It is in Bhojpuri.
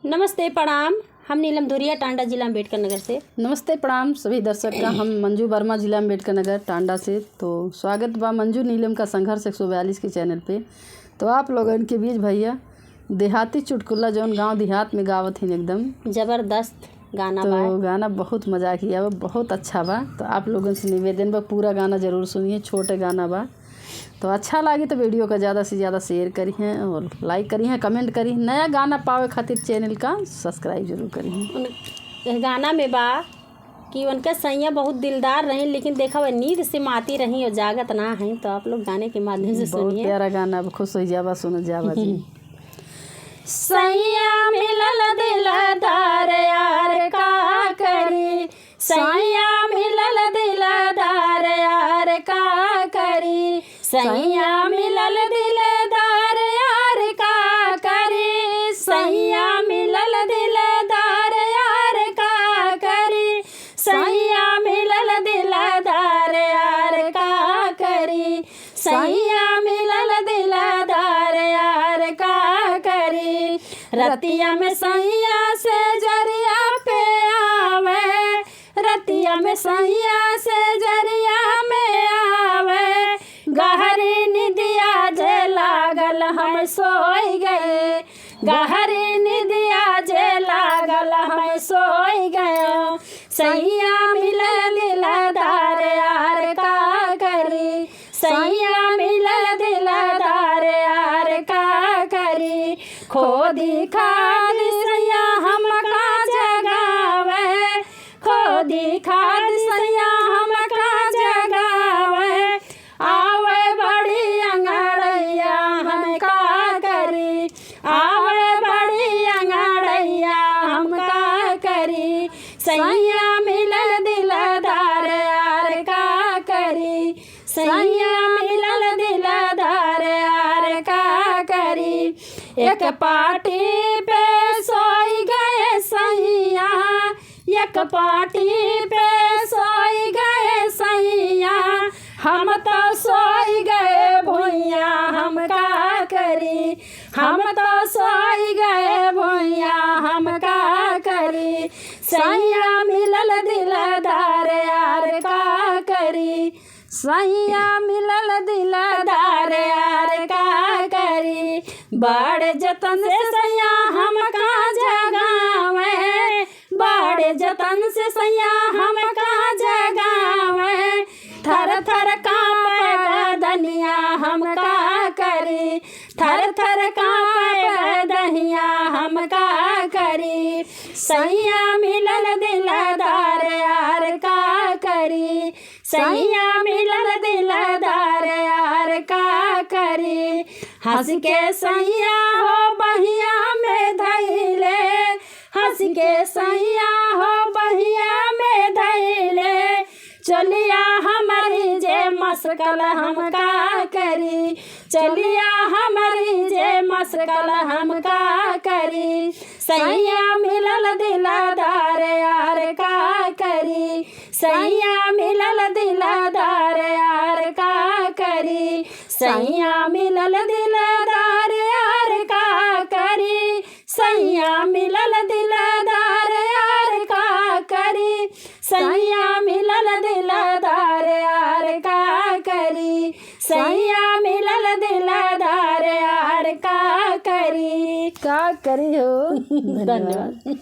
नमस्ते प्रणाम। हम नीलम धुरिया, टांडा जिला अम्बेडकर नगर से। नमस्ते प्रणाम सभी दर्शक का। हम मंजू वर्मा, जिला अम्बेडकर नगर, टांडा से। तो स्वागत बा मंजू नीलम का संघर्ष 142 के चैनल पे। तो आप लोगन के बीच भैया देहाती चुटकुला जौन गांव देहात में गावत ही एकदम ज़बरदस्त गाना तो बा। गाना बहुत मजा किया बा, बहुत अच्छा बा। तो आप लोगन से निवेदन बा पूरा गाना ज़रूर सुनिए, छोटे गाना बा। तो अच्छा लगे तो वीडियो का ज़्यादा से ज़्यादा शेयर करिए और लाइक करिए, कमेंट करिए। नया गाना पावे खातिर चैनल का सब्सक्राइब जरूर करिए। गाना में बा कि उनका सैया बहुत दिलदार रही, लेकिन देखा वह नींद से माती रही और जागत ना है। तो आप लोग गाने के माध्यम से बहुत सुनिए। प्यारा गाना, खुश हो जावा, सुन जावा जी। सैया मिलल दिलदार यार का करी, सैया मिलल दिलदार यार का करी, सैया मिलल दिलदार यार का करी, सैया मिलल दिलदार यार का करी, सैया मिलल दिलदार यार का करी, सैया मिलल दिलदार यार का करी। रतिया में सैया से जरिया पे आवे, रतिया में सैया से जरिया में आवे, गहरी निदिया जे लागल हम सोई गए, गहरी निदिया जे लागल हम सोई गए, सैया मिलल दिलदार यार का करी, सैया मिलल दिलदार यार का करी। खोदी खाद सैया हम का जगावे, खोदी खाद सैया हम का जगावे, आवे बड़ी अंगड़ैया हम का करी, आवे बड़ी अंगड़ैया हम का करी, सैया मिलल दिलदार यार का करी, सैया मिलल दिलदार यार का करी। एक पार्टी पे सोई गए सैया, एक पार्टी पे सोई गए सैया, हम तो सोई गए भुइया हम का करी, हम तो सोई गए भुइया हम का करी, सैया मिलल दिलदार यार का करी, सैया मिलल दिलदार यार का करी। बड़े जतन से सैया हम का जगावे, बड़े जतन से सैया हम का जगावे, थर थर कांपे बदनिया हम का करी, थर थर कांपे बदनिया हम का करी, सैया मिलल दिलदार यार का करी, सैया मिलल दिलदार यार का करी। हंस के सैया हो बहिया में धैले, हंस के सैया हो बहिया में धैले, चलिया हमारी जे मस्कल हम का करी, चलिया हमारी जे मस्कल हम का करी, सैया मिलल दिलदार यार का करी, सैया मिलल दिलदार यार का करी, सैया मिलल दिलदार यार का करी, सैया मिलल दिलदार यार का करी, सैया मिलल दिलदार यार का करी, सैया मिलल दिलदार यार का करी। का करी हो। धन्यवाद।